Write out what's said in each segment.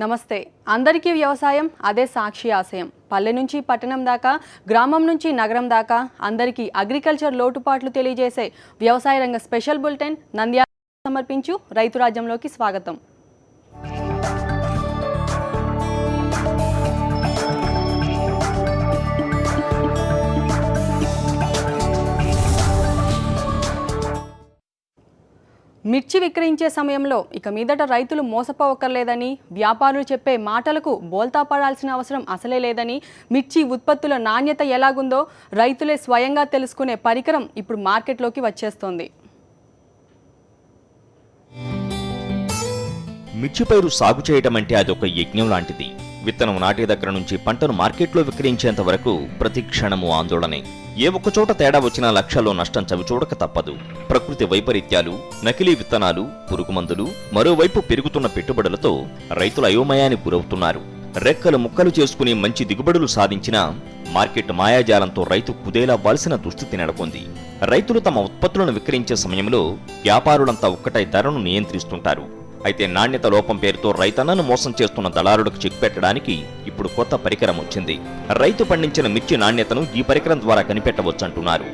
నమస్తే. అందరికీ వ్యవసాయం అదే సాక్షి ఆశయం. పల్లె నుంచి పట్టణం దాకా, గ్రామం నుంచి నగరం దాకా అందరికీ అగ్రికల్చర్ లోటుపాట్లు తెలియజేసే వ్యవసాయ రంగ స్పెషల్ బులెటిన్ నంద్యాల సమర్పించు రైతు రాజ్యంలోకి స్వాగతం. మిర్చి విక్రయించే సమయంలో ఇక మీదట రైతులు మోసపోవక్కర్లేదని, వ్యాపారులు చెప్పే మాటలకు బోల్తా పడాల్సిన అవసరం అసలే లేదని, మిర్చి ఉత్పత్తుల నాణ్యత ఎలాగుందో రైతులే స్వయంగా తెలుసుకునే పరికరం ఇప్పుడు మార్కెట్లోకి వచ్చేస్తోంది. మిర్చి పైరు సాగు చేయటం అంటే అదొక యజ్ఞం లాంటిది. విత్తనం నాటే దగ్గర నుంచి పంటను మార్కెట్లో విక్రయించేంత వరకు ప్రతి క్షణము ఆందోళనే. ఏ ఒక్కచోట తేడా వచ్చినా లక్షల్లో నష్టం చవిచూడక తప్పదు. ప్రకృతి వైపరీత్యాలు, నకిలీ విత్తనాలు, పురుగుమందులు, మరోవైపు పెరుగుతున్న పెట్టుబడులతో రైతులు అయోమయానికి గురవుతున్నారు. రెక్కలు ముక్కలు చేసుకుని మంచి దిగుబడులు సాధించినా మార్కెట్ మాయాజాలంతో రైతు కుదేలవ్వాల్సిన దుస్థితి నెలకొంది. రైతులు తమ ఉత్పత్తులను విక్రయించే సమయంలో వ్యాపారులంతా ఒక్కటై ధరను నియంత్రిస్తుంటారు. అయితే నాణ్యత లోపం పేరుతో రైతన్నను మోసం చేస్తున్న దళారులకు చెక్ పెట్టడానికి ఇప్పుడు కొత్త పరికరం వచ్చింది. రైతు పండించిన మిర్చి నాణ్యతను ఈ పరికరం ద్వారా కనిపెట్టవచ్చంటున్నారు.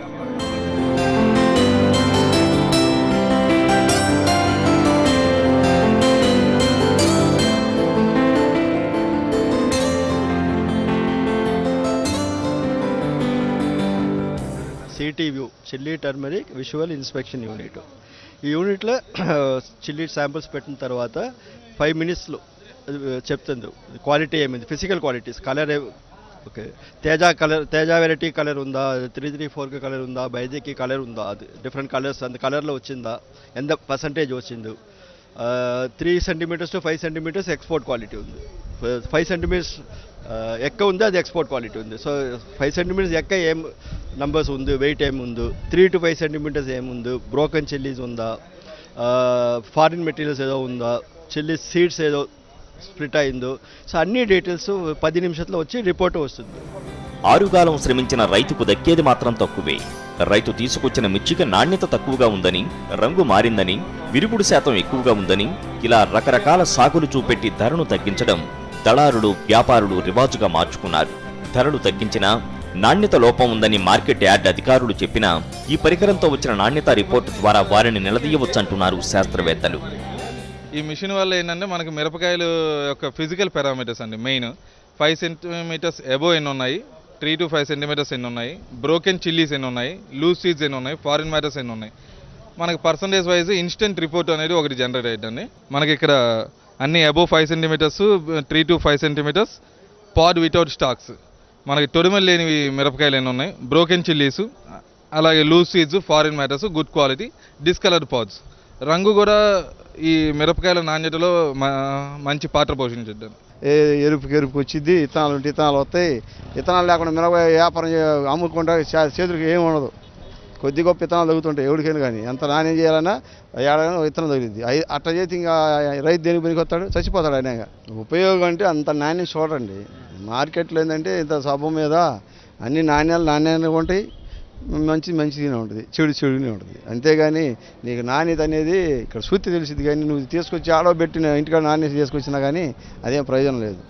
City view chilli turmeric visual inspection unit. ఈ యూనిట్లో చిల్లీ శాంపిల్స్ పెట్టిన తర్వాత 5 minutesలో చెప్తుంది క్వాలిటీ ఏమైంది, physical qualities, colour okay, Teja variety colour ఉందా, 334 కలర్ ఉందా, బైజీకి కలర్ ఉందా, అది డిఫరెంట్ కలర్స్ అంత కలర్లో వచ్చిందా, ఎంత పర్సంటేజ్ వచ్చింది, 3 centimeters to 5 centimeters export quality ఉంది, 5 centimeters ఎక్క ఉంది, అది ఎక్స్పోర్ట్ క్వాలిటీ ఉంది. సో 5 centimeters ఎక్క ఏం నంబర్స్ ఉంది, వెయిట్ ఏముంది, 3 to 5 centimeters ఏముంది, బ్రోకన్ చిల్లీస్ ఉందా, ఫారిన్ మెటీరియల్స్ ఏదో ఉందా, చిల్లీ సీడ్స్ ఏదో స్ప్లిట్ అయిందో, సో అన్ని డీటెయిల్స్ 10 నిమిషాల్లో వచ్చి రిపోర్ట్ వస్తుంది. ఆరుగాలం శ్రమించిన రైతుకు దక్కేది మాత్రం తక్కువే. రైతు తీసుకొచ్చిన మిర్చికి నాణ్యత తక్కువగా ఉందని, రంగు మారిందని, విరుగుడు శాతం ఎక్కువగా ఉందని ఇలా రకరకాల సాకులు చూపెట్టి ధరను తగ్గించడం దళారులు, వ్యాపారులు రివాజుగా మార్చుకున్నారు. ధరలు తగ్గించినా నాణ్యత లోపం ఉందని మార్కెట్ యార్డ్ అధికారులు చెప్పినా ఈ పరికరంతో వచ్చిన నాణ్యత రిపోర్టు ద్వారా వారిని నిలదీయవచ్చంటున్నారు శాస్త్రవేత్తలు. ఈ మిషన్ వల్ల ఏంటంటే మనకి మిరపకాయలు యొక్క ఫిజికల్ పారామీటర్స్ అండి. మెయిన్ 5 centimeters ఎబో ఎన్ని ఉన్నాయి, 3 to 5 centimeters ఎన్ని ఉన్నాయి, బ్రోకెన్ చిల్లీస్ ఎన్ని ఉన్నాయి, లూజ్ సీడ్స్ ఎన్ని ఉన్నాయి, ఫారిన్ మ్యాటర్స్ ఎన్ని ఉన్నాయి, మనకి పర్సంటేజ్ వైజ్ ఇన్స్టెంట్ రిపోర్ట్ అనేది ఒకటి జనరేట్ అయ్యిందండి. మనకి ఇక్కడ అన్ని above 5 centimeters, 3 to 5 centimeters, pod without stalks, మనకి తొడిమలు లేనివి మిరపకాయలు ఎన్ని ఉన్నాయి, బ్రోకెన్ చిల్లీస్, అలాగే loose seeds, foreign matters, good quality, discoloured pods. రంగు కూడా ఈ మిరపకాయల నాణ్యతలో మంచి పాత్ర పోషించద్దు. ఎరుపుకి వచ్చింది, విత్తనాలు ఉంటే విత్తనాలు వస్తాయి, విత్తనాలు లేకుండా మిరపకాయ వ్యాపారం అమ్ముకుంటా చేతులకు ఏమి ఉండదు, కొద్ది గొప్ప విత్తనాలు తగ్గుతుంటాయి ఎవరికైనా. కానీ ఎంత నాణ్యం చేయాలన్నా ఏడాది విత్తనం తగిలింది. అట్లా చేతి ఇంకా రైతు దేనికి పనికి వస్తాడు, చచ్చిపోతాడు. అయినా ఉపయోగం అంటే అంత నాణ్యం చూడండి. మార్కెట్లో ఏంటంటే ఇంత సబ్బు మీద అన్ని నాణ్యాలు ఉంటాయి, మంచిగానే ఉంటుంది, చెడుగానే ఉంటుంది. అంతేగాని నీకు నాణ్యత అనేది ఇక్కడ సూత్తి తెలిసింది, కానీ నువ్వు తీసుకొచ్చి ఆడబెట్టిన ఇంటికాడ నాణ్యత తీసుకొచ్చినా కానీ అదేం ప్రయోజనం లేదు.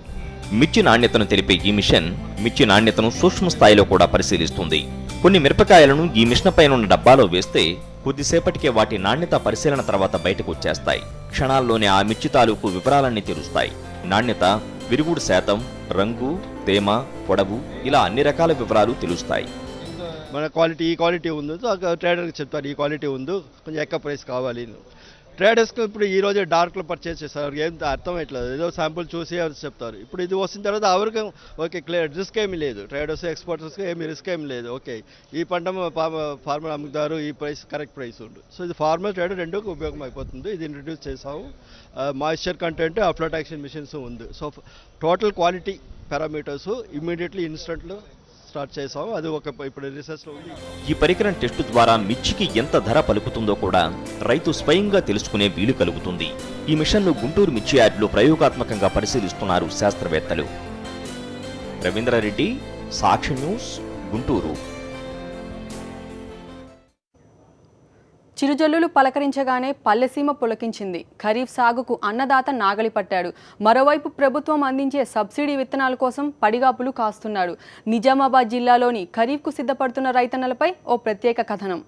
మిర్చి నాణ్యతను తెలిపే ఈ మిషన్ మిర్చి నాణ్యతను సూక్ష్మ స్థాయిలో కూడా పరిశీలిస్తుంది. కొన్ని మిరపకాయలను ఈ మిషన్ పైన ఉన్న డబ్బాలో వేస్తే కొద్దిసేపటికే వాటి నాణ్యత పరిశీలన తర్వాత బయటకు వచ్చేస్తాయి. క్షణాల్లోనే ఆ మిర్చి తాలూకు వివరాలన్నీ తెలుస్తాయి. నాణ్యత, విరుగుడు శాతం, రంగు, తేమ, పొడవు ఇలా అన్ని రకాల వివరాలు తెలుస్తాయి. మన క్వాలిటీ ఈ క్వాలిటీ ఉంది, ట్రేడర్కి చెప్తారు ఈ క్వాలిటీ ఉంది, కొంచెం ఎక్కువ ప్రైస్ కావాలి. ట్రేడర్స్కి ఇప్పుడు ఈ రోజే డార్క్లో పర్చేస్ చేస్తారు, ఏం అర్థం అట్లేదు, ఏదో శాంపుల్ చూసి చెప్తారు. ఇప్పుడు ఇది వచ్చిన తర్వాత ఎవరికి ఓకే క్లియర్, రిస్క్ ఏమి లేదు, ట్రేడర్స్ ఎక్స్పోర్టర్స్కి ఏమి రిస్క్ ఏమి లేదు. ఓకే ఈ పంట ఫార్మర్ అమ్ముతారు, ఈ ప్రైస్ కరెక్ట్ ప్రైస్ ఉంది. సో ఇది ఫార్మర్ ట్రేడర్ రెండుకు ఉపయోగం అయిపోతుంది. ఇది ఇంట్రడ్యూస్ చేసాము. మాయిశ్చర్ కంటెంట్, అఫ్లోటాక్షన్ మిషన్స్ ఉంది. So total quality parameters immediately ఇన్స్టెంట్లో స్టార్ట్ చేసాం. అది ఇప్పుడు రీసెర్చ్లో ఉంది. ఈ పరికరం టెస్టు ద్వారా మిర్చికి ఎంత ధర పలుకుతుందో కూడా రైతు స్వయంగా తెలుసుకునే వీలు కలుగుతుంది. ఈ మిషన్ను గుంటూరు మిర్చి యార్డులో ప్రయోగాత్మకంగా పరిశీలిస్తున్నారు శాస్త్రవేత్తలు. రవీంద్రారెడ్డి, సాక్షి న్యూస్, గుంటూరు. చిరుజల్లులు పలకరించగానే పల్లెసీమ పులకించింది. ఖరీఫ్ సాగుకు అన్నదాత నాగలి పట్టాడు. మరోవైపు ప్రభుత్వం అందించే సబ్సిడీ విత్తనాల కోసం పడిగాపులు కాస్తున్నాడు. నిజామాబాద్ జిల్లాలోని ఖరీఫ్కు సిద్ధపడుతున్న రైతన్నలపై ఓ ప్రత్యేక కథనం.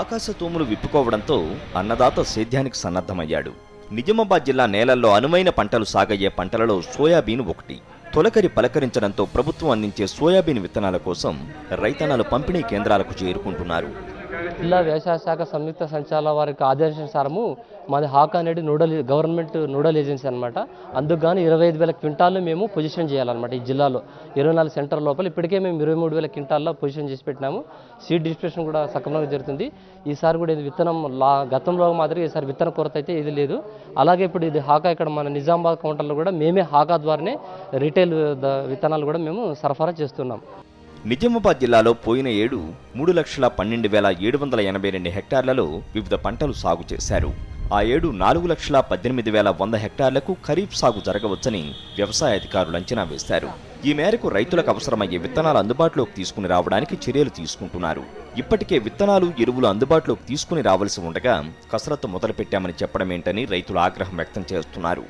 ఆకాశ తూములు విప్పుకోవడంతో అన్నదాత సేద్యానికి సన్నద్ధమయ్యాడు. నిజామాబాద్ జిల్లా నేలల్లో అనువైన పంటలు సాగయ్యే పంటలలో సోయాబీన్ ఒకటి. తొలకరి పలకరించడంతో ప్రభుత్వం అందించే సోయాబీన్ విత్తనాల కోసం రైతన్నలు పంపిణీ కేంద్రాలకు చేరుకుంటున్నారు. జిల్లా వ్యవసాయ శాఖ సంయుక్త సంచాలకుల వారికి ఆదేశానుసారము మాది హాకా అనేది గవర్నమెంట్ నోడల్ ఏజెన్సీ అనమాట. అందుకు గాను 25,000 క్వింటాళ్ళు మేము పొజిషన్ చేయాలన్నమాట. ఈ జిల్లాలో 24 సెంటర్ లోపల ఇప్పటికే మేము 23,000 క్వింటాల్లో పొజిషన్ చేసి పెట్టినాము. సీడ్ డిస్ట్రిబ్యూషన్ కూడా సక్రమంగా జరుగుతుంది. ఈసారి కూడా ఇది విత్తనం గతంలో మాదిరి ఈసారి విత్తన కొరత అయితే ఇది లేదు. అలాగే ఇప్పుడు ఇది హాకా ఇక్కడ మన నిజామాబాద్ కౌంటర్లో కూడా మేమే హాకా ద్వారానే రీటైల్ విత్తనాలు కూడా మేము సరఫరా చేస్తున్నాం. నిజామాబాద్ జిల్లాలో పోయిన ఏడు 3,12,782 హెక్టార్లలో వివిధ పంటలు సాగు చేశారు. ఆ ఏడు 4,18,100 హెక్టార్లకు ఖరీఫ్ సాగు జరగవచ్చని వ్యవసాయ అధికారులు అంచనా వేశారు. ఈ మేరకు రైతులకు అవసరమయ్యే విత్తనాలు అందుబాటులోకి తీసుకుని రావడానికి చర్యలు తీసుకుంటున్నారు. ఇప్పటికే విత్తనాలు, ఎరువులు అందుబాటులోకి తీసుకుని రావాల్సి ఉండగా కసరత్తు మొదలుపెట్టామని చెప్పడమేంటని రైతులు ఆగ్రహం వ్యక్తం చేస్తున్నారు.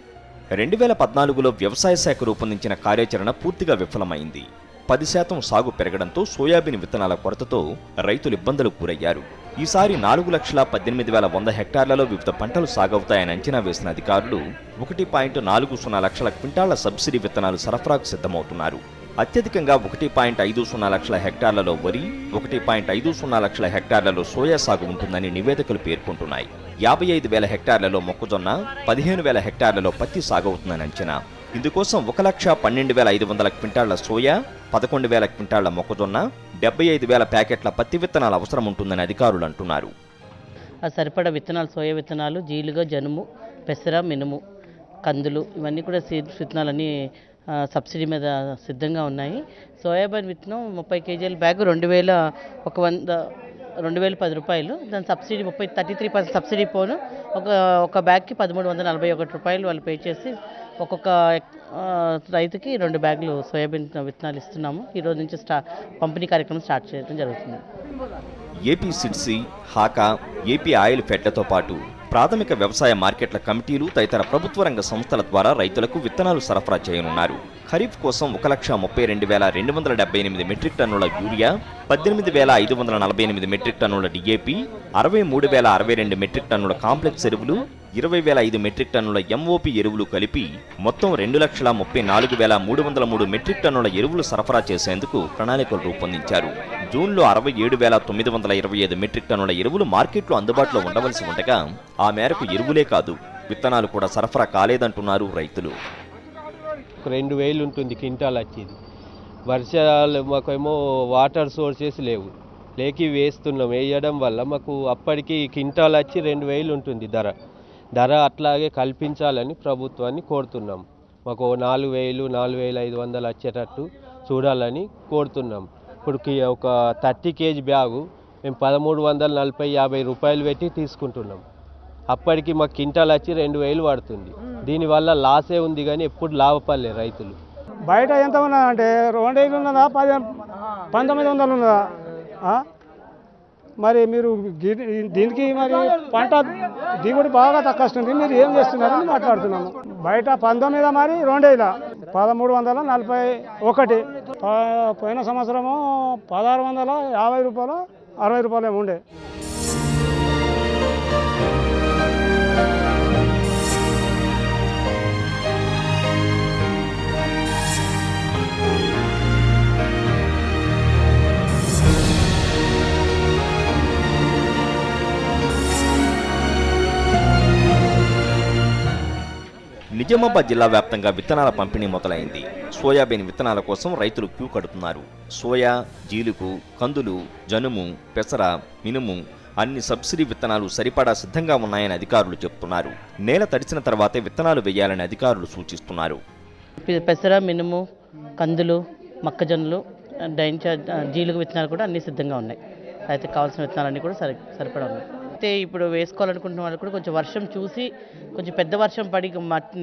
2014లో వ్యవసాయ శాఖ రూపొందించిన కార్యాచరణ పూర్తిగా విఫలమైంది. 10% సాగు పెరగడంతో సోయాబీన్ విత్తనాల కొరతతో రైతులు ఇబ్బందులు గురయ్యారు. ఈసారి 4,18,100 హెక్టార్లలో వివిధ పంటలు సాగవుతాయని అంచనా వేసిన అధికారులు 1.40 లక్షల క్వింటాళ్ల సబ్సిడీ విత్తనాలు సరఫరాకు సిద్ధమవుతున్నారు. అత్యధికంగా 1.50 లక్షల హెక్టార్లలో వరి, 1.50 లక్షల హెక్టార్లలో సోయా సాగు ఉంటుందని నివేదికలు పేర్కొంటున్నాయి. 55,000 హెక్టార్లలో మొక్కజొన్న, 15,000 హెక్టార్లలో పత్తి సాగవుతుందని అంచనా. ఇందుకోసం 1,12,500 క్వింటాళ్ల సోయా, 11,000 క్వింటాళ్ల మొక్కజొన్న, 75,000 ప్యాకెట్ల పత్తి విత్తనాలు అవసరం ఉంటుందని అధికారులు అంటున్నారు. సరిపడా విత్తనాలు, సోయా విత్తనాలు, జీలుగా, జనుము, పెసర, మినుము, కందులు ఇవన్నీ కూడా సీడ్స్ విత్తనాలన్నీ సబ్సిడీ మీద సిద్ధంగా ఉన్నాయి. సోయాబీన్ విత్తనం 30 కేజీల బ్యాగ్ 2,010 రూపాయలు. దాని సబ్సిడీ 33% సబ్సిడీ పోను ఒక బ్యాగ్కి 1,341 రూపాయలు వాళ్ళు పే చేసి ఒక్కొక్క రైతుకి 2 బ్యాగులు సోయాబీన్ విత్తనాలు ఇస్తున్నాము. ఈరోజు నుంచి పంపిణీ కార్యక్రమం స్టార్ట్ చేయడం జరుగుతుంది. AP Sydney, HACA, AP oil ఫెడ్లతో పాటు ప్రాథమిక వ్యవసాయ మార్కెట్ల కమిటీలు తదితర ప్రభుత్వ రంగ సంస్థల ద్వారా రైతులకు విత్తనాలు సరఫరా చేయనున్నారు. ఖరీఫ్ కోసం 1,32,278 మెట్రిక్ టన్నుల యూరియా, 18,548 మెట్రిక్ టన్నుల డిఏపి, 63,062 మెట్రిక్ టన్నుల కాంప్లెక్స్ ఎరువులు, 20,005 మెట్రిక్ టన్నుల ఎంఓపి ఎరువులు కలిపి మొత్తం 2,34,303 మెట్రిక్ టన్నుల ఎరువులు సరఫరా చేసేందుకు ప్రణాళికలు రూపొందించారు. జూన్లో 67,925 మెట్రిక్ టన్నుల ఎరువులు మార్కెట్లో అందుబాటులో ఉండవలసి ఉండగా ఆ మేరకు ఎరువులే కాదు విత్తనాలు కూడా సరఫరా కాలేదంటున్నారు రైతులు. 2,000 ఉంటుంది క్వింటాల్ వచ్చేది. వర్షాలు మాకేమో వాటర్ సోర్సెస్ లేవు, లేకి వేస్తున్నాం. వేయడం వల్ల మాకు అప్పటికి క్వింటాల్ వచ్చి 2,000 ఉంటుంది ధర అట్లాగే కల్పించాలని ప్రభుత్వాన్ని కోరుతున్నాం. మాకు 4,000, 4,500 వచ్చేటట్టు చూడాలని కోరుతున్నాం. ఇప్పుడు ఒక 30 కేజీ బ్యాగు మేము 1,340-50 రూపాయలు పెట్టి తీసుకుంటున్నాం. అప్పటికి మాకు క్వింటాల్ వచ్చి 2,000 పడుతుంది. దీనివల్ల లాసే ఉంది కానీ ఎప్పుడు లాభపడలే రైతులు. బయట ఎంత ఉన్నదంటే 2,000 ఉన్నదా, 1,900 ఉన్నదా? మరి మీరు దీనికి మరి పంట దిగుబడి బాగా తక్కువ వస్తుంది, మీరు ఏం చేస్తున్నారని మాట్లాడుతున్నాము. బయట 19 మరి 2,000, 1,341. పోయిన సంవత్సరము 1,650 రూపాయలు, 60 రూపాయలు ఏమి ఉండే. నిజామాబాద్ జిల్లా వ్యాప్తంగా విత్తనాల పంపిణీ మొదలైంది. సోయాబీన్ విత్తనాల కోసం రైతులు క్యూ కడుతున్నారు. సోయా, జీలుగు, కందులు, జనుము, పెసర, మినుము అన్ని సబ్సిడీ విత్తనాలు సరిపడా సిద్ధంగా ఉన్నాయని అధికారులు చెబుతున్నారు. నేల తడిసిన తర్వాతే విత్తనాలు వేయాలని అధికారులు సూచిస్తున్నారు. పెసర, మినుము, కందులు, మొక్కజొన్నలు, జీలుగు విత్తనాలు కూడా అన్ని సిద్ధంగా ఉన్నాయి. అయితే కావాల్సిన విత్తనాలన్నీ కూడా సరిపడా ఉన్నాయి. అయితే ఇప్పుడు వేసుకోవాలనుకుంటున్న వాళ్ళు కూడా కొంచెం వర్షం చూసి, కొంచెం పెద్ద వర్షం పడి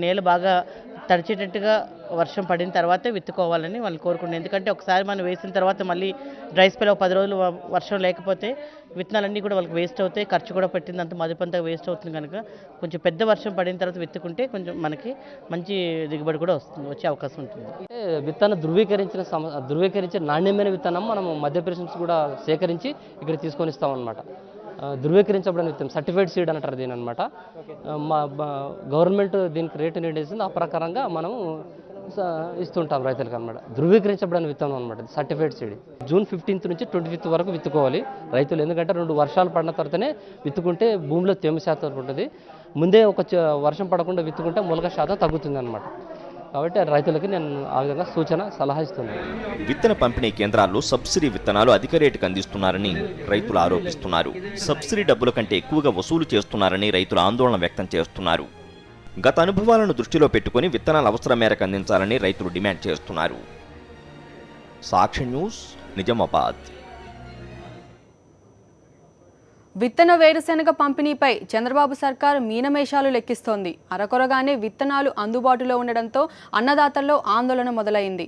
నేల బాగా తడిచేటట్టుగా వర్షం పడిన తర్వాతే విత్తుకోవాలని వాళ్ళు కోరుకుంటున్నారు. ఎందుకంటే ఒకసారి మనం వేసిన తర్వాత మళ్ళీ డ్రై స్పెల్ 10 రోజులు వర్షం లేకపోతే విత్తనాలన్నీ కూడా వాళ్ళకి వేస్ట్ అవుతాయి, ఖర్చు కూడా పెట్టిందంత మదుపంతా వేస్ట్ అవుతుంది. కనుక కొంచెం పెద్ద వర్షం పడిన తర్వాత విత్తుకుంటే కొంచెం మనకి మంచి దిగుబడి కూడా వచ్చే అవకాశం ఉంటుంది. అంటే విత్తనం ధృవీకరించిన నాణ్యమైన విత్తనం మనం మధ్యప్రదేశ్ నుంచి కూడా సేకరించి ఇక్కడ తీసుకొని ఇస్తామన్నమాట. ధృవీకరించబడిన విత్తనం సర్టిఫైడ్ సీడ్ అంటారు దీని అనమాట. మా గవర్నమెంట్ దీనికి రేటు నిర్ణయిస్తుంది, ఆ ప్రకారంగా మనం ఇస్తుంటాం రైతులకు అనమాట. ధృవీకరించబడిన విత్తనం అనమాట, సర్టిఫైడ్ సీడ్. జూన్ 15 నుంచి 25 వరకు విత్తుకోవాలి రైతులు. ఎందుకంటే 2 వర్షాలు పడిన తర్వాతనే విత్తుకుంటే భూమిలో తేమ శాతం ఉంటుంది. ముందే ఒక వర్షం పడకుండా విత్తుకుంటే మొలక శాతం తగ్గుతుంది అనమాట. కాబట్టి రైతులకి నేను ఆ విధంగా సలహా ఇస్తున్నాను. విత్తన పంపిణీ కేంద్రాల్లో సబ్సిడీ విత్తనాలు అధిక రేటుకు అందిస్తున్నారని రైతులు ఆరోపిస్తున్నారు. సబ్సిడీ డబ్బుల కంటే ఎక్కువగా వసూలు చేస్తున్నారని రైతులు ఆందోళన వ్యక్తం చేస్తున్నారు. గత అనుభవాలను దృష్టిలో పెట్టుకుని విత్తనాల అవసరం మేరకు అందించాలని రైతులు డిమాండ్ చేస్తున్నారు. సాక్షి న్యూస్, నిజామాబాద్. విత్తన వేరుశెనగ పంపిణీపై చంద్రబాబు సర్కార్ మీనమేషాలు లెక్కిస్తోంది. అరకొరగానే విత్తనాలు అందుబాటులో ఉండడంతో అన్నదాతల్లో ఆందోళన మొదలైంది.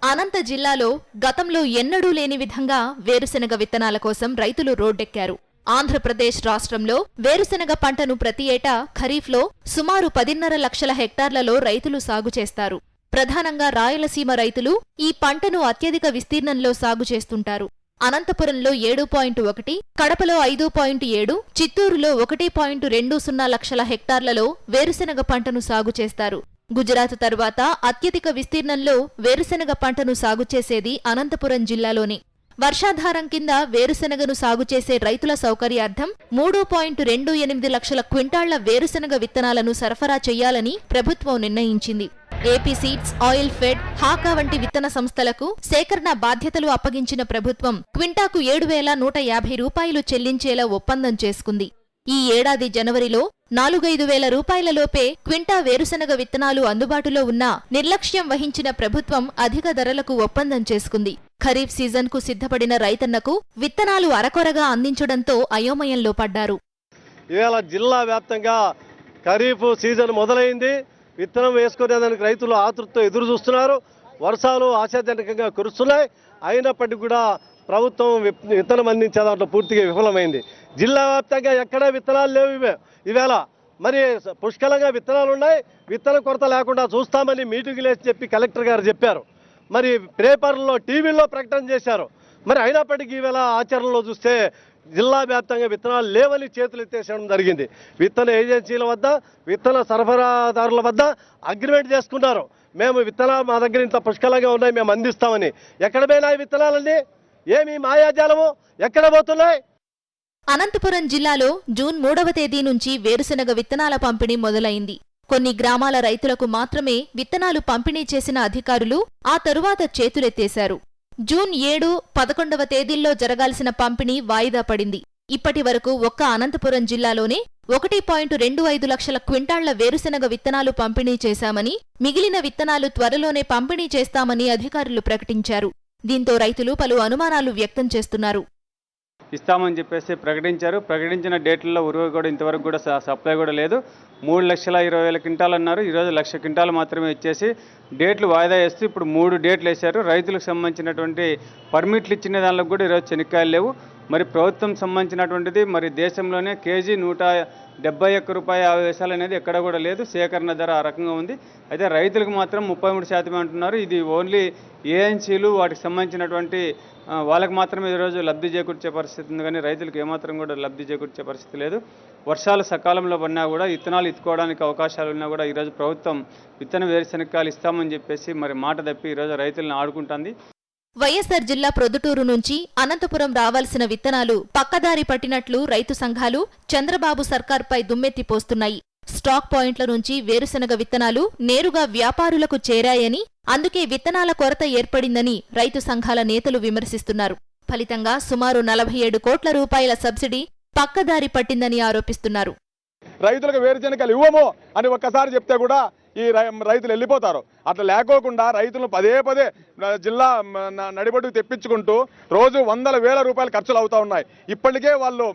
అనంత జిల్లాలో గతంలో ఎన్నడూ లేని విధంగా వేరుశెనగ విత్తనాల కోసం రైతులు రోడ్డెక్కారు. ఆంధ్రప్రదేశ్ రాష్ట్రంలో వేరుశెనగ పంటను ప్రతి ఏటా ఖరీఫ్లో సుమారు 10.5 లక్షల హెక్టార్లలో రైతులు సాగు చేస్తారు. ప్రధానంగా రాయలసీమ రైతులు ఈ పంటను అత్యధిక విస్తీర్ణంలో సాగు చేస్తుంటారు. అనంతపురంలో 7.1, కడపలో 5.7, చిత్తూరులో 1.20 లక్షల హెక్టార్లలో వేరుశెనగ పంటను సాగు చేస్తారు. గుజరాత్ తరువాత అత్యధిక విస్తీర్ణంలో వేరుశెనగ పంటను సాగు చేసేది అనంతపురం జిల్లాలోనే. వర్షాధారం కింద వేరుశెనగను సాగు చేసే రైతుల సౌకర్యార్థం 3.28 లక్షల క్వింటాళ్ల వేరుశెనగ విత్తనాలను సరఫరా చేయాలని ప్రభుత్వం నిర్ణయించింది. AP seeds, oil fed, HACA వంటి విత్తన సంస్థలకు సేకరణ బాధ్యతలు అప్పగించిన ప్రభుత్వం క్వింటాకు 7,150 రూపాయలు చెల్లించేలా ఒప్పందం చేసుకుంది. ఈ ఏడాది జనవరిలో 4,500 రూపాయలలోపే క్వింటా వేరుశెనగ విత్తనాలు అందుబాటులో ఉన్నా నిర్లక్ష్యం వహించిన ప్రభుత్వం అధిక ధరలకు ఒప్పందం చేసుకుంది. ఖరీఫ్ సీజన్కు సిద్ధపడిన రైతన్నకు విత్తనాలు అరకొరగా అందించడంతో అయోమయంలో పడ్డారు. ఇవాళ జిల్లా వ్యాప్తంగా ఖరీఫ్ సీజన్ మొదలైంది. విత్తనం వేసుకునేదానికి రైతులు ఆతృతతో ఎదురు చూస్తున్నారు. వర్షాలు ఆశాజనకంగా కురుస్తున్నాయి. అయినప్పటికీ కూడా ప్రభుత్వం విత్తనం అందించే దాంట్లో పూర్తిగా విఫలమైంది. జిల్లా వ్యాప్తంగా ఎక్కడా విత్తనాలు లేవు. ఈవేళ మరి పుష్కలంగా విత్తనాలు ఉన్నాయి. విత్తన కొరత లేకుండా చూస్తామని మీటింగులు వేసి చెప్పి కలెక్టర్ గారు చెప్పారు. మరి పేపర్లో, టీవీల్లో ప్రకటన చేశారు. మరి అయినప్పటికీ ఈవేళ ఆచరణలో చూస్తే జిల్లా వ్యాప్తంగా విత్తనాలు లేవని చేతులు ఎత్తేసడం జరిగింది. విత్తన ఏజెన్సీల వద్ద, విత్తన సరఫరాదారుల వద్ద అగ్రిమెంట్ చేసుకున్నారు. మేము విత్తనాలు మా దగ్గర ఇంత పుష్కలంగా ఉన్నాయి, మేము అందిస్తామని. ఎక్కడ పోయినాయి విత్తనాలన్నీ? ఏమి మాయాజాలము? ఎక్కడ పోతున్నాయి? అనంతపురం జిల్లాలో జూన్ 3వ తేదీ నుంచి వేరుశెనగ విత్తనాల పంపిణీ మొదలైంది. కొన్ని గ్రామాల రైతులకు మాత్రమే విత్తనాలు పంపిణీ చేసిన అధికారులు ఆ తరువాత చేతులెత్తేశారు. జూన్ 7, 11వ తేదీల్లో జరగాల్సిన పంపిణీ వాయిదా పడింది. ఇప్పటి వరకు ఒక్క అనంతపురం జిల్లాలోనే 1.25 లక్షల క్వింటాళ్ల వేరుశెనగ విత్తనాలు పంపిణీ చేశామని, మిగిలిన విత్తనాలు త్వరలోనే పంపిణీ చేస్తామని అధికారులు ప్రకటించారు. దీంతో రైతులు పలు అనుమానాలు వ్యక్తం చేస్తున్నారు. ఇస్తామని చెప్పేసి ప్రకటించారు. ప్రకటించిన డేట్లలో ఉరువు కూడా ఇంతవరకు కూడా సప్లై కూడా లేదు. 3,20,000 క్వింటాలు అన్నారు. ఈరోజు 1,00,000 క్వింటాలు మాత్రమే ఇచ్చేసి డేట్లు వాయిదా వేస్తూ ఇప్పుడు 3 డేట్లు వేశారు. రైతులకు సంబంధించినటువంటి పర్మిట్లు ఇచ్చిన దానిలో కూడా ఈరోజు చెనిక్కాయలు లేవు. మరి ప్రభుత్వం సంబంధించినటువంటిది మరి దేశంలోనే కేజీ 171 రూపాయ 50 పైసలు అనేది ఎక్కడ కూడా లేదు. సేకరణ ధర ఆ రకంగా ఉంది. అయితే రైతులకు మాత్రం 33% అంటున్నారు. ఇది ఓన్లీ ఏఎన్సీలు, వాటికి సంబంధించినటువంటి వాళ్ళకి మాత్రమే ఈరోజు లబ్ధి చేకూర్చే పరిస్థితి ఉంది. కానీ రైతులకు ఏమాత్రం కూడా లబ్ధి చేకూర్చే పరిస్థితి లేదు. వర్షాలు సకాలంలో పడినా కూడా విత్తనాలు ఎత్తుకోవడానికి అవకాశాలు ఉన్నా కూడా ఈరోజు ప్రభుత్వం విత్తన వేరుశెనగకాయలు ఇస్తామని చెప్పేసి మరి మాట తప్పి ఈరోజు రైతులను ఆడుకుంటుంది. వైఎస్సార్ జిల్లా ప్రొద్దుటూరు నుంచి అనంతపురం రావాల్సిన విత్తనాలు పక్కదారి పట్టినట్లు రైతు సంఘాలు చంద్రబాబు సర్కార్పై దుమ్మెత్తిపోస్తున్నాయి. స్టాక్ పాయింట్ల నుంచి వేరుశెనగ విత్తనాలు నేరుగా వ్యాపారులకు చేరాయని, అందుకే విత్తనాల కొరత ఏర్పడిందని రైతు సంఘాల నేతలు విమర్శిస్తున్నారు. ఫలితంగా సుమారు 47 కోట్ల రూపాయల సబ్సిడీ పక్కదారి పట్టిందని ఆరోపిస్తున్నారు. రైతులకు వేరుశెనగలు ఇవ్వము అని ఒక్కసారి చెప్తే కూడా ఈ రైతులు వెళ్ళిపోతారు. అట్లా లేకోకుండా రైతులను పదే పదే జిల్లా నడిబడుకు తెప్పించుకుంటూ రోజు వందల వేల రూపాయలు ఖర్చులు అవుతూ ఉన్నాయి. ఇప్పటికే వాళ్ళు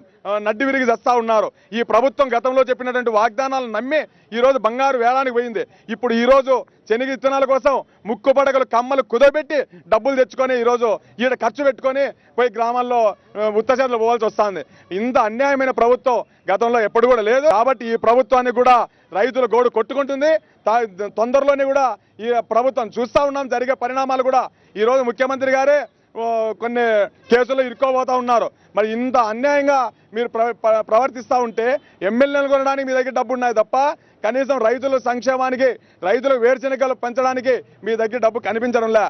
నడ్డి విరిగి చస్తా ఉన్నారు. ఈ ప్రభుత్వం గతంలో చెప్పినటువంటి వాగ్దానాలను నమ్మి ఈరోజు బంగారు వేలానికి పోయింది. ఇప్పుడు ఈరోజు శనగ విత్తనాల కోసం ముక్కు పడగలు కమ్మలు కుదబెట్టి డబ్బులు తెచ్చుకొని ఈరోజు ఈడ ఖర్చు పెట్టుకొని పోయి గ్రామాల్లో ఉత్తచేతలు పోవాల్సి వస్తుంది. ఇంత అన్యాయమైన ప్రభుత్వం గతంలో ఎప్పుడు కూడా లేదు. కాబట్టి ఈ ప్రభుత్వాన్ని కూడా రైతుల గోడు కొట్టుకుంటుంది. తొందరలోనే కూడా ఈ ప్రభుత్వం చూస్తూ ఉన్నాం. జరిగే పరిణామాలు కూడా ఈరోజు ముఖ్యమంత్రి గారే కొన్ని కేసుల్లో ఇరుక్కోబోతా ఉన్నారు. మరి ఇంత అన్యాయంగా మీరు ప్రవర్తిస్తూ ఉంటే ఎమ్మెల్యేలు కొనడానికి మీ దగ్గర డబ్బు ఉన్నాయి తప్ప కనీసం రైతుల సంక్షేమానికి, రైతులకు వేరుశెనగలు పెంచడానికి మీ దగ్గర డబ్బు కనిపించడంలే.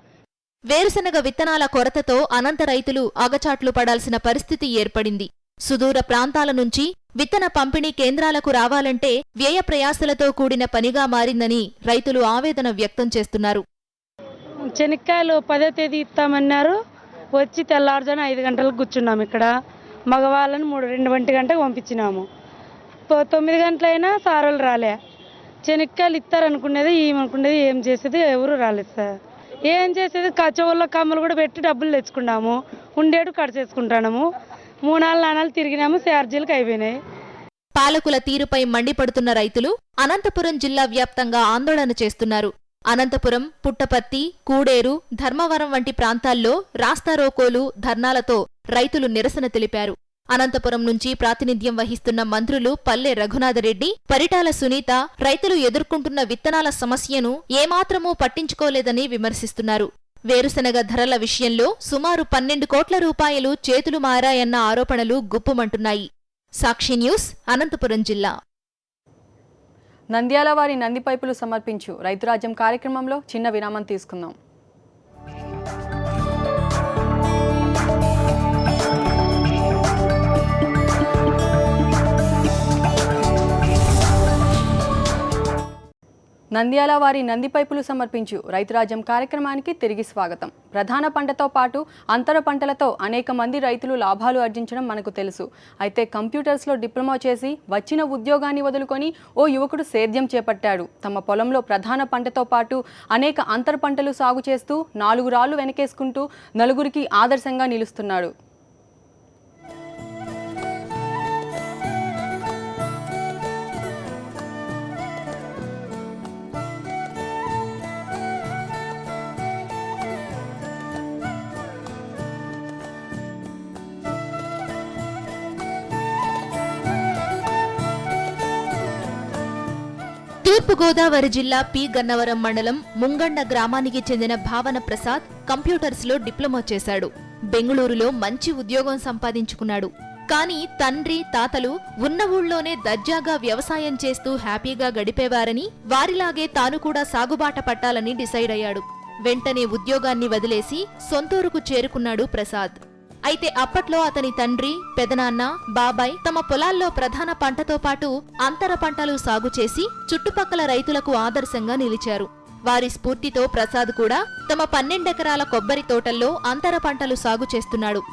వేరుశనగ విత్తనాల కొరతతో అనంత రైతులు అగచాట్లు పడాల్సిన పరిస్థితి ఏర్పడింది. సుదూర ప్రాంతాల నుంచి విత్తన పంపిణీ కేంద్రాలకు రావాలంటే వ్యయ ప్రయాసలతో కూడిన పనిగా మారిందని రైతులు ఆవేదన వ్యక్తం చేస్తున్నారు. శనక్కాయలు 10వ తేదీ ఇస్తామన్నారు. వచ్చి తెల్లారుజామున 5 గంటలకు కూర్చున్నాము. ఇక్కడ మగవాళ్ళని 2 గంటలకు పంపించినాము. 9 గంటలైనా సారోలు రాలే. శనక్కాయలు ఇస్తారనుకునేది ఏమనుకునేది ఏం చేసేది ఎవరు రాలేదు సార్. ఏం చేసేది చెవుల్లో కమ్మలు కూడా పెట్టి డబ్బులు తెచ్చుకున్నాము. ఉండేటు కట్ చేసుకుంటున్నాము. 3-4 నాణాలు తిరిగినాము. ఛార్జీలకు అయిపోయినాయి. పాలకుల తీరుపై మండిపడుతున్న రైతులు అనంతపురం జిల్లా వ్యాప్తంగా ఆందోళన చేస్తున్నారు. అనంతపురం, పుట్టపర్తి, కూడేరు, ధర్మవరం వంటి ప్రాంతాల్లో రాస్తారోకోలు, ధర్నాలతో రైతులు నిరసన తెలిపారు. అనంతపురం నుంచి ప్రాతినిధ్యం వహిస్తున్న మంత్రులు పల్లె రఘునాథరెడ్డి, పరిటాల సునీత రైతులు ఎదుర్కొంటున్న విత్తనాల సమస్యను ఏమాత్రమూ పట్టించుకోలేదని విమర్శిస్తున్నారు. వేరుశనగ ధరల విషయంలో సుమారు 12 కోట్ల రూపాయలు చేతులు మారాయన్న ఆరోపణలు గుప్పుమంటున్నాయి. సాక్షి న్యూస్, అనంతపురం జిల్లా. నంద్యాల వారి నంది పైపులు సమర్పించు రైతురాజ్యం కార్యక్రమంలో చిన్న విరామం తీసుకుందాం. నంద్యాల వారి నంది పైపులు సమర్పించు రైతురాజ్యం కార్యక్రమానికి తిరిగి స్వాగతం. ప్రధాన పంటతో పాటు అంతర పంటలతో అనేక మంది రైతులు లాభాలు ఆర్జించడం మనకు తెలుసు. అయితే కంప్యూటర్స్లో డిప్లొమా చేసి వచ్చిన ఉద్యోగాన్ని వదులుకొని ఓ యువకుడు సేద్యం చేపట్టాడు. తమ పొలంలో ప్రధాన పంటతో పాటు అనేక అంతర పంటలు సాగు చేస్తూ 4 రాళ్లు వెనకేసుకుంటూ నలుగురికి ఆదర్శంగా నిలుస్తున్నాడు. తూర్పుగోదావరి జిల్లా పి. గన్నవరం మండలం ముంగండ గ్రామానికి చెందిన భావన ప్రసాద్ కంప్యూటర్స్లో డిప్లొమా చేశాడు. బెంగుళూరులో మంచి ఉద్యోగం సంపాదించుకున్నాడు. కానీ తండ్రి, తాతలు ఉన్న ఊళ్ళోనే దర్జాగా వ్యవసాయం చేస్తూ హ్యాపీగా గడిపేవారని, వారిలాగే తాను కూడా సాగుబాట పట్టాలని డిసైడ్ అయ్యాడు. వెంటనే ఉద్యోగాన్ని వదిలేసి సొంతూరుకు చేరుకున్నాడు ప్రసాద్. అయితే అప్పట్లో అతని తండ్రి, పెదనాన్న, బాబాయ్ తమ పొలాల్లో ప్రధాన పంటతో పాటు అంతర పంటలు సాగు చేసి చుట్టుపక్కల రైతులకు ఆదర్శంగా నిలిచారు. వారి స్ఫూర్తితో ప్రసాద్ కూడా తమ 12 ఎకరాల కొబ్బరి తోటల్లో అంతర పంటలు సాగు చేస్తున్నాడు.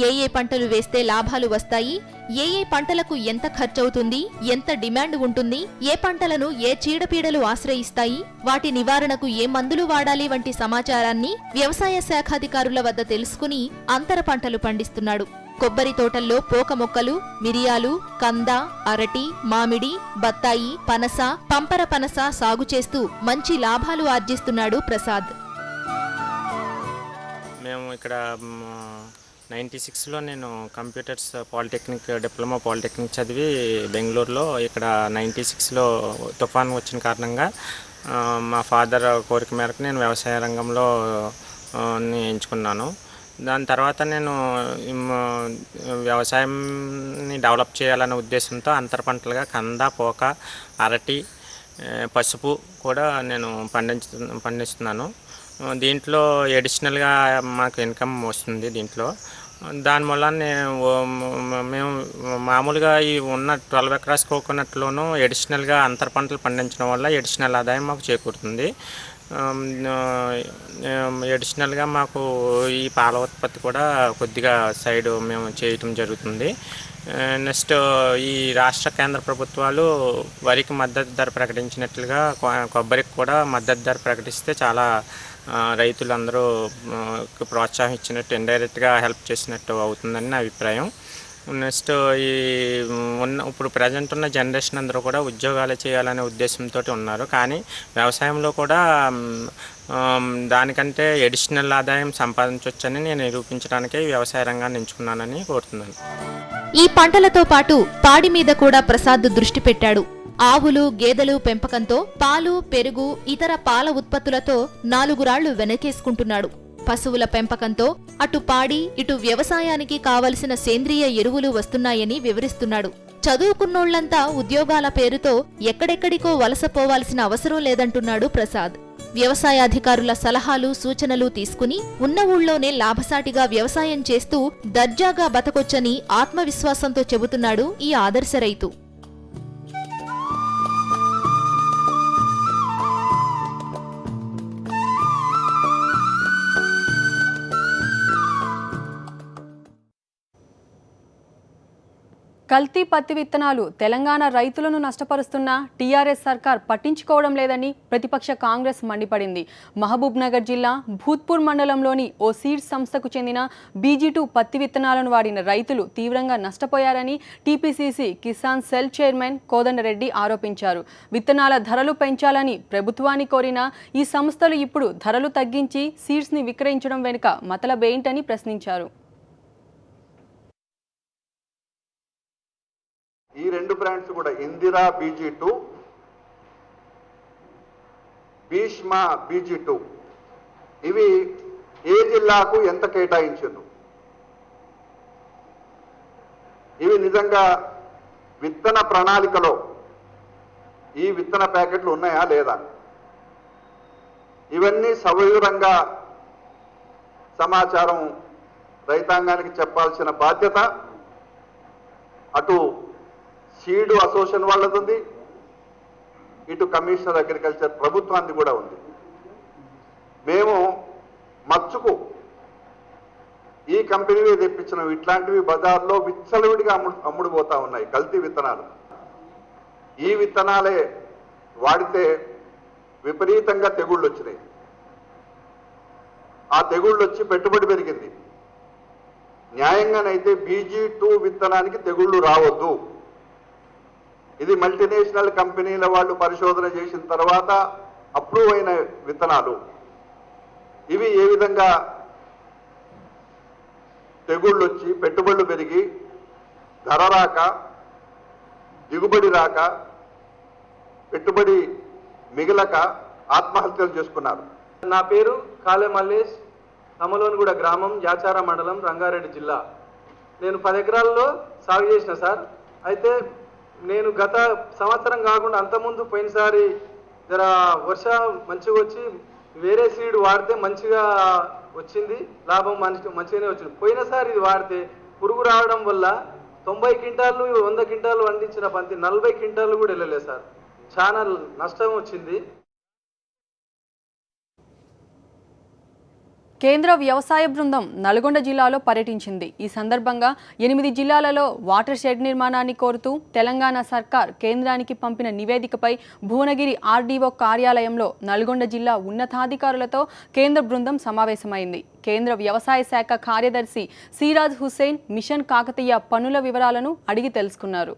ఏ పంటలు వేస్తే లాభాలు వస్తాయి, ఏ పంటలకు ఎంత ఖర్చవుతుంది, ఎంత డిమాండ్ ఉంటుంది, ఏ పంటలను ఏ చీడపీడలు ఆశ్రయిస్తాయి, వాటి నివారణకు ఏ మందులు వాడాలి వంటి సమాచారాన్ని వ్యవసాయ శాఖాధికారుల వద్ద తెలుసుకుని అంతర పంటలు పండిస్తున్నాడు. కొబ్బరి తోటల్లో పోక మొక్కలు, మిరియాలు, కంద, అరటి, మామిడి, బత్తాయి, పనస, పంపర పనస సాగు చేస్తూ మంచి లాభాలు ఆర్జిస్తున్నాడు ప్రసాద్. మేము ఇక్కడ 96లో నేను కంప్యూటర్స్ పాలిటెక్నిక్, డిప్లొమా పాలిటెక్నిక్ చదివి బెంగళూరులో, ఇక్కడ 96లో తుఫాన్ వచ్చిన కారణంగా మా ఫాదర్ కోరిక మేరకు నేను వ్యవసాయ రంగంలో ఎంచుకున్నాను. దాని తర్వాత నేను వ్యవసాయాన్ని డెవలప్ చేయాలనే ఉద్దేశంతో అంతర పంటలుగా కంద, పోక, అరటి, పసుపు కూడా నేను పండిస్తున్నాను. దీంట్లో ఎడిషనల్గా మాకు ఇన్కమ్ వస్తుంది దీంట్లో. దానివల్ల మేము మామూలుగా ఈ ఉన్న 12 ఎకరాస్ కోకోనట్లోనూ ఎడిషనల్గా అంతర పంటలు పండించడం వల్ల ఎడిషనల్ ఆదాయం మాకు చేకూరుతుంది. అడిషనల్గా మాకు ఈ పాల ఉత్పత్తి కూడా కొద్దిగా సైడ్ మేము చేయటం జరుగుతుంది. నెక్స్ట్ ఈ రాష్ట్ర కేంద్ర ప్రభుత్వాలు వరికి మద్దతు ధర ప్రకటించినట్లుగా కొబ్బరికి కూడా మద్దతు ధర ప్రకటిస్తే చాలా రైతులందరూ ప్రోత్సాహం ఇచ్చినట్టు, ఇండైరెక్ట్గా హెల్ప్ చేసినట్టు అవుతుందని నా అభిప్రాయం. నెక్స్ట్ ఇప్పుడు ప్రజెంట్ ఉన్న జనరేషన్ అందరూ కూడా ఉద్యోగాలు చేయాలనే ఉద్దేశంతో ఉన్నారు. కానీ వ్యవసాయంలో కూడా దానికంటే అడిషనల్ ఆదాయం సంపాదించవచ్చని నేను నిరూపించడానికే వ్యవసాయ రంగాన్ని ఎంచుకున్నానని కోరుతున్నాను. ఈ పంటలతో పాటు పాడి మీద కూడా ప్రసాద్ దృష్టి పెట్టాడు. ఆవులు, గేదెలు పెంపకంతో పాలు, పెరుగు, ఇతర పాల ఉత్పత్తులతో 4 రాళ్లు వెనకేసుకుంటున్నాడు. పశువుల పెంపకంతో అటు పాడి, ఇటు వ్యవసాయానికి కావలసిన సేంద్రియ ఎరువులు వస్తున్నాయని వివరిస్తున్నాడు. చదువుకున్నోళ్లంతా ఉద్యోగాల పేరుతో ఎక్కడెక్కడికో వలసపోవాల్సిన అవసరం లేదంటున్నాడు ప్రసాద్. వ్యవసాయాధికారుల సలహాలు, సూచనలు తీసుకుని ఉన్న ఊళ్ళోనే లాభసాటిగా వ్యవసాయం చేస్తూ దర్జాగా బతకొచ్చని ఆత్మవిశ్వాసంతో చెబుతున్నాడు ఈ ఆదర్శ రైతు. కల్తీ పత్తి విత్తనాలు తెలంగాణ రైతులను నష్టపరుస్తున్న టీఆర్ఎస్ సర్కార్ పట్టించుకోవడం లేదని ప్రతిపక్ష కాంగ్రెస్ మండిపడింది. మహబూబ్ నగర్ జిల్లా భూత్పూర్ మండలంలోని ఓ సీడ్స్ సంస్థకు చెందిన BG2 పత్తి విత్తనాలను వాడిన రైతులు తీవ్రంగా నష్టపోయారని TPCC Kisan cell chairman Kodandareddy ఆరోపించారు. విత్తనాల ధరలు పెంచాలని ప్రభుత్వాన్ని కోరిన ఈ సంస్థలు ఇప్పుడు ధరలు తగ్గించి సీడ్స్ని విక్రయించడం వెనుక మతలబేంటని ప్రశ్నించారు. ఈ 2 బ్రాండ్స్ కూడా ఇందిరా BG2, భీష్మ BG2 ఇవి ఏ జిల్లాకు ఎంత కేటాయించారు? ఇవి నిజంగా విత్తన ప్రణాళికలో ఈ విత్తన ప్యాకెట్లు ఉన్నాయా లేదా? ఇవన్నీ సవివరంగా సమాచారం రైతాంగానికి చెప్పాల్సిన బాధ్యత అటు సీడ్ అసోసియేషన్ వాళ్ళది ఉంది, ఇటు కమిషనర్ అగ్రికల్చర్ ప్రభుత్వానికి కూడా ఉంది. మేము మచ్చుకు ఈ కంపెనీవే తెప్పించిన ఇట్లాంటివి బజార్లో విచ్చలవిడిగా అమ్ముడుపోతా ఉన్నాయి కల్తీ విత్తనాలు. ఈ విత్తనాలే వాడితే విపరీతంగా తెగుళ్ళు వచ్చినాయి. ఆ తెగుళ్ళు వచ్చి పెట్టుబడి పెరిగింది. న్యాయంగానైతే BG2 విత్తనానికి తెగుళ్ళు రావద్దు. ఇది మల్టీనేషనల్ కంపెనీల వాళ్ళు పరిశోధన చేసిన తర్వాత అప్రూవ్ అయిన విత్తనాలు. ఇవి ఏ విధంగా తెగుళ్ళు వచ్చి పెట్టుబడులు పెరిగి ధర రాక, దిగుబడి రాక, పెట్టుబడి మిగలక ఆత్మహత్యలు చేసుకున్నారు. నా పేరు కాలే మల్లేష్, అమలోనిగూడ గ్రామం, యాచార మండలం, రంగారెడ్డి జిల్లా. నేను 10 ఎకరాల్లో సాగు చేసిన సార్. అయితే నేను గత సంవత్సరం కాకుండా అంతకుముందు పోయినసారి జర వర్ష మంచిగా వచ్చి వేరే సీడ్ వాడితే మంచిగా వచ్చింది, లాభం మంచిగానే వచ్చింది. పోయినసారి ఇది వాడితే పురుగు రావడం వల్ల 90 క్వింటాలు 100 క్వింటాలు పండించిన పంతి 40 క్వింటాలు కూడా వెళ్ళలేదు సార్. చాలా నష్టం వచ్చింది. కేంద్ర వ్యవసాయ బృందం నల్గొండ జిల్లాలో పర్యటించింది. ఈ సందర్భంగా 8 జిల్లాలలో వాటర్ షెడ్ నిర్మాణాన్ని కోరుతూ తెలంగాణ సర్కార్ కేంద్రానికి పంపిన నివేదికపై భువనగిరి RDO కార్యాలయంలో నల్గొండ జిల్లా ఉన్నతాధికారులతో కేంద్ర బృందం సమావేశమైంది. కేంద్ర వ్యవసాయ శాఖ కార్యదర్శి సిరాజ్ హుస్సేన్ మిషన్ కాకతీయ పనుల వివరాలను అడిగి తెలుసుకున్నారు.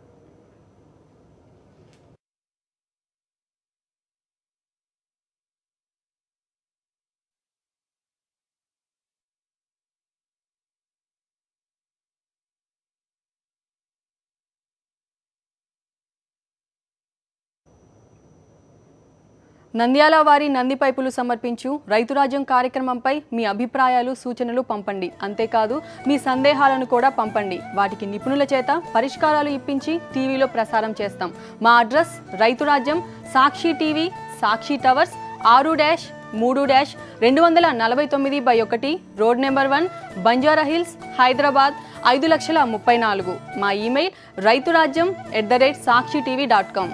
నంద్యాల వారి నంది పైపులు సమర్పించు రైతురాజ్యం కార్యక్రమంపై మీ అభిప్రాయాలు, సూచనలు పంపండి. అంతేకాదు మీ సందేహాలను కూడా పంపండి. వాటికి నిపుణుల చేత పరిష్కారాలు ఇప్పించి టీవీలో ప్రసారం చేస్తాం. మా అడ్రస్ రైతురాజ్యం, Sakshi TV, Sakshi towers, 6-3-249/1 road number 1, Banjara hills, Hyderabad 5,34,000. మా ఈమెయిల్ రైతురాజ్యం@sakshiTV.com.